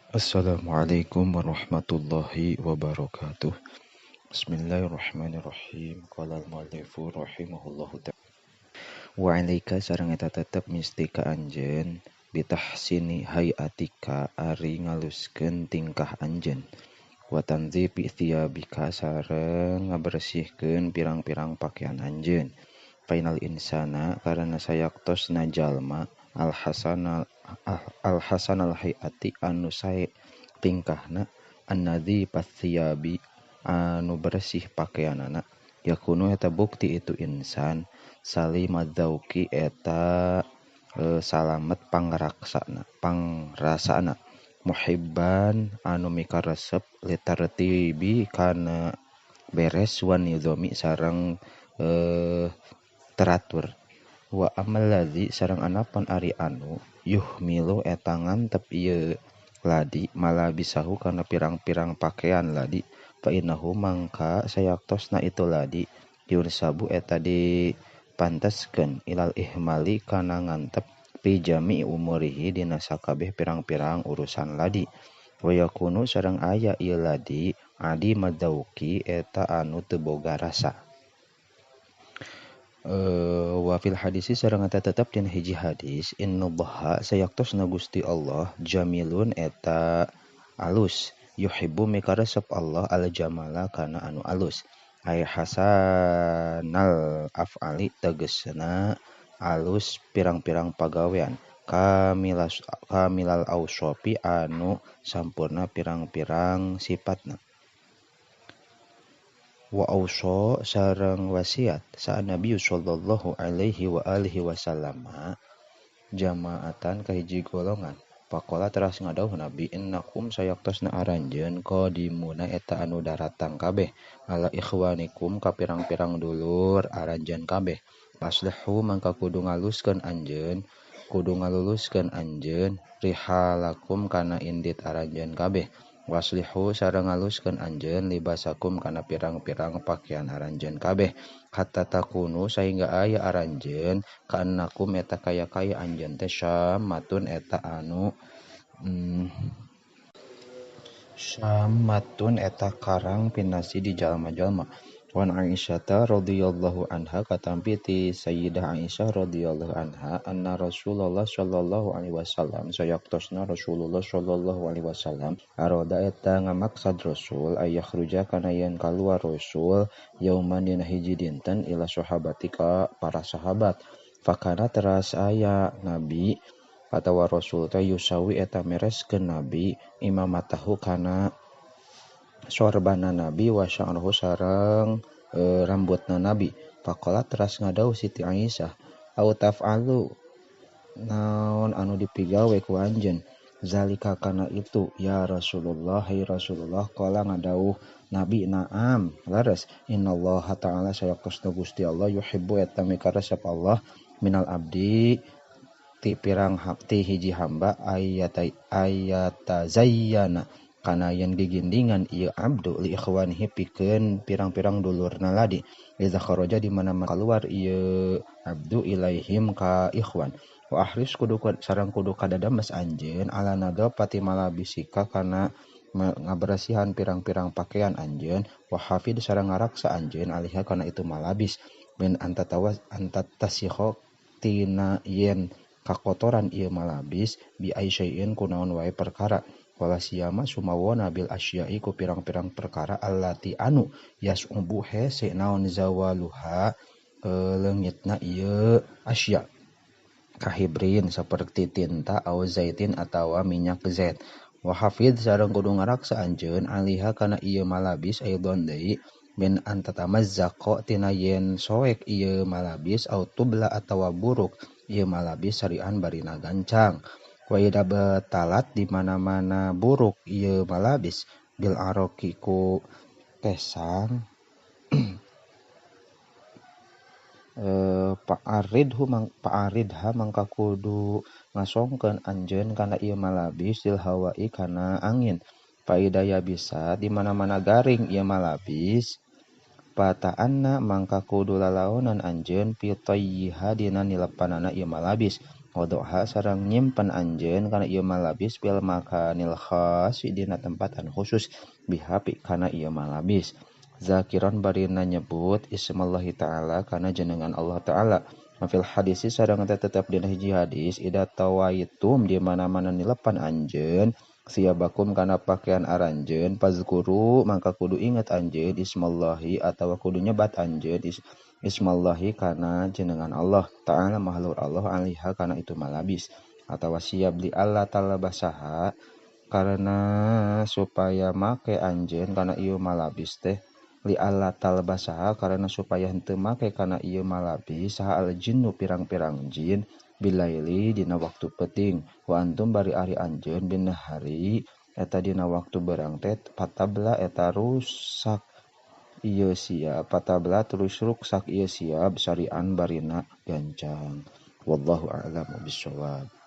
Assalamualaikum warahmatullahi wabarakatuh. Bismillahirrahmanirrahim. Qala al-muallifu rahimahullahu ta'ala. Wa alaika sareng eta tetep mesti ka anjeun bitahsini hayatika ari ngaluskeun tingkah anjeun. Wa tanzifi thiyabika sareng ngabersihkeun pirang-pirang pakaian anjeun. Fainal insana karena sayaktosna jalma al-hasanal hayati anu sae tingkahna annadzi pathiyabi anu bersih pakaianana yakunu eta bukti itu insan salimadzauki eta salamet pangrasana muhibban anu mikaresep litartibi kana beres wan nidhami sareng teratur. Wa amal ladzi sareng anapan ari anu yuhmilu eta ngantep ieu ladi malabisahu kana pirang-pirang pakaian ladi fa innahu mangka sayaktosna itu ladi yursabu eta dipanteskeun ilal ihmali kana ngantep fi jami umurihi dina sakabeh pirang-pirang urusan ladi wa yakunu sareng aya ieu ladi adi madzauki eta anu teu boga rasa. Wa fil hadisi sareng eta tetep dina hiji hadis innallaha sayaktosna Gusti Allah jamilun eta alus yuhibbu mikaresep Allah al jamala kana anu alus ay hasanal af'ali tegesna alus pirang-pirang pagawean kamilal ausopi anu sampurna pirang-pirang sifatna. Wa auso sareng wasiat sa Nabi sallallahu alaihi wa alihi wasallam jamaatan ka hiji golongan faqala teras ngadawuh Nabi innakum sayaktosna aranjeun qadimuna eta anu daratang kabeh ala ikhwanikum ka pirang-pirang dulur aranjeun kabeh paslihu mangka kudu ngaluskeun anjeun rihalakum kana indit aranjeun kabeh waslihu sareng ngaluskeun anjeun libasakum kana pirang-pirang pakaian aranjeun kabeh hatta takunu sahingga aya aranjeun kaannakum eta kaya-kaya anjeun teh syammatun eta anu syammatun eta karang pinasi di jalma-jalma. Wan Aisyah radhiyallahu anha katampi ti Sayyidah Aisyah radhiyallahu anha anna Rasulullah sallallahu alaihi wasallam sayaktosna Rasulullah sallallahu alaihi wasallam aroda eta ngamaksad Rasul ayakhruja kana yen kaluar Rasul yauman dina hiji dinten ila sahabatika para sahabat fakana teras aya Nabi atawa Rasul teh yusawi eta mereskeun Nabi imamatahu kana sorbana Nabi wa sya'ruhu sareng rambutna Nabi faqala teras ngadauh Siti Aisyah au taf'alu naon anu dipigawe ku anjeun zalika kana itu ya Rasulullah hai Rasulullah qala ngadauh Nabi na'am laras innallaha ta'ala sayaktosna Gusti Allah yuhibbu eta mikaresep Allah minal abdi ti pirang ti hiji hamba ayata zayyana kana yen digindingan ieu abdu li ikhwanihi pikeun pirang-pirang dulurna ladi iza kharaja di mana-mana keluar ieu abdu ilaihim ka ikhwan wa ahris kudu kadadames anjeun ala nadapati malabisika kana ngabersihan pirang-pirang pakaian anjeun wa hafid sareng ngaraksa anjeun alihah kana itu malabis min antatasihho tina yen kakotoran ieu malabis bi aisyaiin kunaon wae perkara wala siyama sumawona bil asyai ku pirang-pirang perkara allati anu yasubu hese naon zawaluha leungitna ieu asya kahibrin saperti tinta au zaitin atawa minyak zait wa hafidz sareng kudu ngaraksa anjeun aliha kana ieu malabis aidon deui min antatamazzaqa tina yen soek ieu malabis au tubla atawa buruk ieu malabis sarian barina gancang wa ida betalat di mana-mana buruk ieu malabis bil aroki ku kesang pa'aridha mangka kudu ngasongkeun anjeun kana ieu malabis dil hawai kana angin faidaya bisa di mana-mana garing ieu malabis pata'anna mangka kudu lalaonan anjeun fi tayyiha dina nilepanana ieu malabis wadoha sareng nyimpen anjeun kana ieu malabis bil makanil khas dina tempatan khusus bihapi kana ieu malabis zakiran barina nyebut ismallahi ta'ala kana jenengan Allah ta'ala fil hadis sareng tetep dina hiji hadis ida tawaitum di mana-mana nilepan anjeun siabakum kana pakaian aranjeun pazkuru mangka kudu inget anjeun ismallahi atawa kudu nyebat anjeun ismallahi kana jenengan Allah ta'ala makhluk Allah alaiha kana itu malabis atawa siap li Allah ta'ala basaha karena supaya make anjeun kana ieu malabis teh li Allah ta'ala basaha karena supaya henteu make kana ieu malabis saha al jinnu pirang-pirang jin bilaili dina waktu peuting wa antum bari ari anjeun bin hari eta dina waktu beurang teh patabla eta rusak ieu sia patabla terus ruksak ieu sia besarian barina gancang wallahu a'lam bishawab.